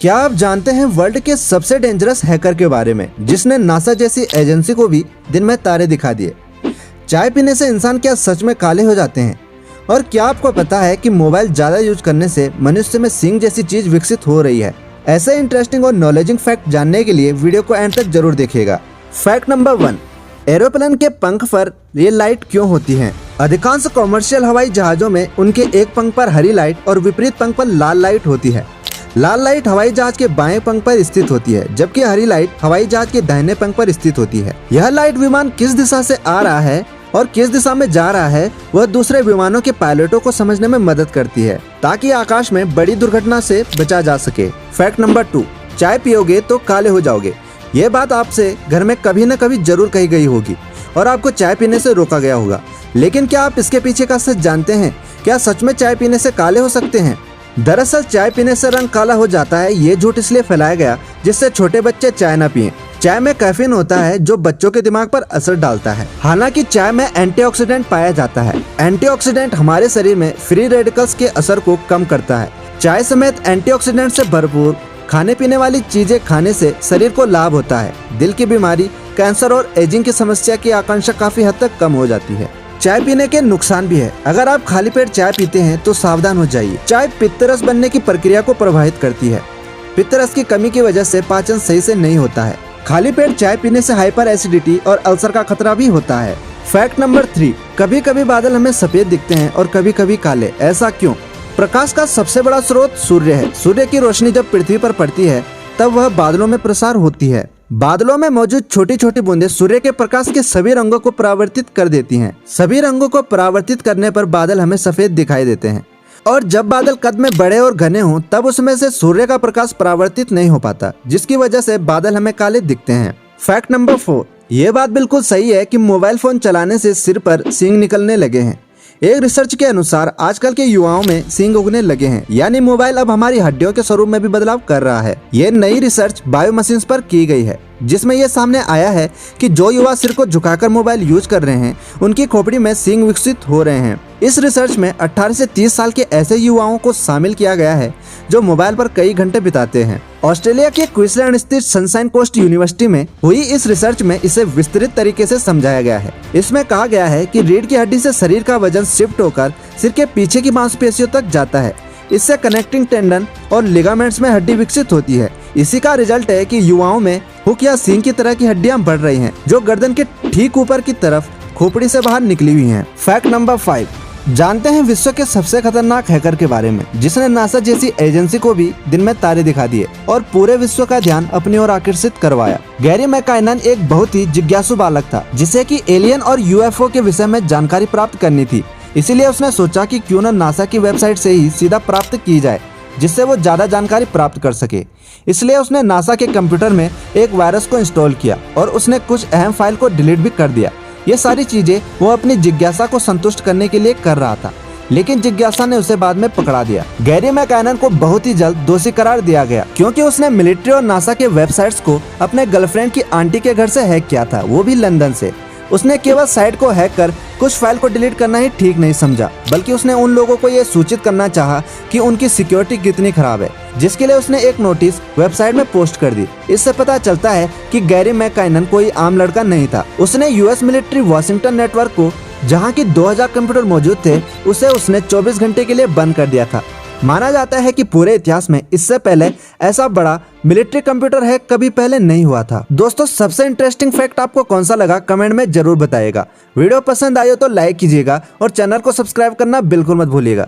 क्या आप जानते हैं वर्ल्ड के सबसे डेंजरस हैकर के बारे में, जिसने नासा जैसी एजेंसी को भी दिन में तारे दिखा दिए? चाय पीने से इंसान क्या सच में काले हो जाते हैं? और क्या आपको पता है कि मोबाइल ज्यादा यूज करने से मनुष्य में सींग जैसी चीज विकसित हो रही है? ऐसे इंटरेस्टिंग और नॉलेजिंग फैक्ट जानने के लिए वीडियो को एंड तक जरूर देखिएगा। फैक्ट नंबर 1, एरोप्लेन के पंख पर ये लाइट क्यों होती है? अधिकांश कॉमर्शियल हवाई जहाजों में उनके एक पंख पर हरी लाइट और विपरीत पंख पर लाल लाइट होती है। लाल लाइट हवाई जहाज के बाएं पंख पर स्थित होती है, जबकि हरी लाइट हवाई जहाज के दाहिने पंख पर स्थित होती है। यह लाइट विमान किस दिशा से आ रहा है और किस दिशा में जा रहा है, वह दूसरे विमानों के पायलटों को समझने में मदद करती है, ताकि आकाश में बड़ी दुर्घटना से बचा जा सके। फैक्ट नंबर 2, चाय पियोगे तो काले हो जाओगे। ये बात आपसे घर में कभी न कभी जरूर कही गई होगी और आपको चाय पीने से रोका गया होगा, लेकिन क्या आप इसके पीछे का सच जानते हैं? क्या सच में चाय पीने से काले हो सकते हैं? दरअसल चाय पीने से रंग काला हो जाता है, ये झूठ इसलिए फैलाया गया जिससे छोटे बच्चे चाय न पिएं। चाय में कैफीन होता है जो बच्चों के दिमाग पर असर डालता है। हालांकि चाय में एंटीऑक्सीडेंट पाया जाता है। एंटीऑक्सीडेंट हमारे शरीर में फ्री रेडिकल्स के असर को कम करता है। चाय समेत एंटीऑक्सीडेंट से भरपूर खाने पीने वाली चीजें खाने से शरीर को लाभ होता है। दिल की बीमारी, कैंसर और एजिंग की समस्या की आकांक्षा काफी हद तक कम हो जाती है। चाय पीने के नुकसान भी है। अगर आप खाली पेट चाय पीते हैं तो सावधान हो जाइए। चाय पित्तरस बनने की प्रक्रिया को प्रभावित करती है। पित्तरस की कमी की वजह से पाचन सही से नहीं होता है। खाली पेट चाय पीने से हाइपर एसिडिटी और अल्सर का खतरा भी होता है। फैक्ट नंबर 3, कभी कभी बादल हमें सफेद दिखते हैं और कभी कभी काले। ऐसा क्यों? प्रकाश का सबसे बड़ा स्रोत सूर्य है। सूर्य की रोशनी जब पृथ्वी पर पड़ती है तब वह बादलों में प्रसार होती है। बादलों में मौजूद छोटी छोटी बूंदें सूर्य के प्रकाश के सभी रंगों को परावर्तित कर देती हैं। सभी रंगों को परावर्तित करने पर बादल हमें सफेद दिखाई देते हैं। और जब बादल कद में बड़े और घने हों तब उसमें से सूर्य का प्रकाश परावर्तित नहीं हो पाता, जिसकी वजह से बादल हमें काले दिखते हैं। फैक्ट नंबर 4, ये बात बिल्कुल सही है कि मोबाइल फोन चलाने से सिर पर सींग निकलने लगे हैं। एक रिसर्च के अनुसार आजकल के युवाओं में सींग उगने लगे हैं, यानी मोबाइल अब हमारी हड्डियों के स्वरूप में भी बदलाव कर रहा है। ये नई रिसर्च बायोमशीन्स पर की गई है, जिसमें यह सामने आया है कि जो युवा सिर को झुकाकर मोबाइल यूज कर रहे हैं उनकी खोपड़ी में सींग विकसित हो रहे हैं। इस रिसर्च में 18 से 30 साल के ऐसे युवाओं को शामिल किया गया है जो मोबाइल पर कई घंटे बिताते हैं। ऑस्ट्रेलिया के क्वींसलैंड स्थित सनशाइन कोस्ट यूनिवर्सिटी में हुई इस रिसर्च में इसे विस्तृत तरीके से समझाया गया है। इसमें कहा गया है कि रीढ़ की हड्डी से शरीर का वजन शिफ्ट होकर सिर के पीछे की मांसपेशियों तक जाता है। इससे कनेक्टिंग टेंडन और लिगामेंट्स में हड्डी विकसित होती है। इसी का रिजल्ट है कि युवाओं में हुक या सींग की तरह की हड्डियां बढ़ रही हैं, जो गर्दन के ठीक ऊपर की तरफ खोपड़ी से बाहर निकली हुई हैं। फैक्ट नंबर 5, जानते हैं विश्व के सबसे खतरनाक हैकर के बारे में, जिसने नासा जैसी एजेंसी को भी दिन में तारे दिखा दिए और पूरे विश्व का ध्यान अपनी ओर आकर्षित करवाया। गैरी मैकाइनन एक बहुत ही जिज्ञासु बालक था, जिसे कि एलियन और यूएफओ के विषय में जानकारी प्राप्त करनी थी। इसीलिए उसने सोचा कि क्यों न नासा की वेबसाइट से ही सीधा प्राप्त की जाए, जिससे वो ज्यादा जानकारी प्राप्त कर सके। इसलिए उसने नासा के कंप्यूटर में एक वायरस को इंस्टॉल किया और उसने कुछ अहम फाइल को डिलीट भी कर दिया। ये सारी चीजें वो अपनी जिज्ञासा को संतुष्ट करने के लिए कर रहा था, लेकिन जिज्ञासा ने उसे बाद में पकड़ा दिया। गैरी मैकाइनन को बहुत ही जल्द दोषी करार दिया गया, क्योंकि उसने मिलिट्री और नासा के वेबसाइट्स को अपने गर्लफ्रेंड की आंटी के घर से हैक किया था, वो भी लंदन से। उसने केवल साइट को हैक कर कुछ फाइल को डिलीट करना ही ठीक नहीं समझा, बल्कि उसने उन लोगों को ये सूचित करना चाहा कि उनकी सिक्योरिटी कितनी खराब है, जिसके लिए उसने एक नोटिस वेबसाइट में पोस्ट कर दी। इससे पता चलता है कि गैरी मैकाइनन कोई आम लड़का नहीं था। उसने यूएस मिलिट्री वॉशिंगटन नेटवर्क को, जहां की 2000 कंप्यूटर मौजूद थे, उसने 24 घंटे के लिए बंद कर दिया था। माना जाता है कि पूरे इतिहास में इससे पहले ऐसा बड़ा मिलिट्री कंप्यूटर हैक कभी पहले नहीं हुआ था। दोस्तों, सबसे इंटरेस्टिंग फैक्ट आपको कौन सा लगा कमेंट में जरूर बताइएगा। वीडियो पसंद आए तो लाइक कीजिएगा और चैनल को सब्सक्राइब करना बिल्कुल मत भूलिएगा।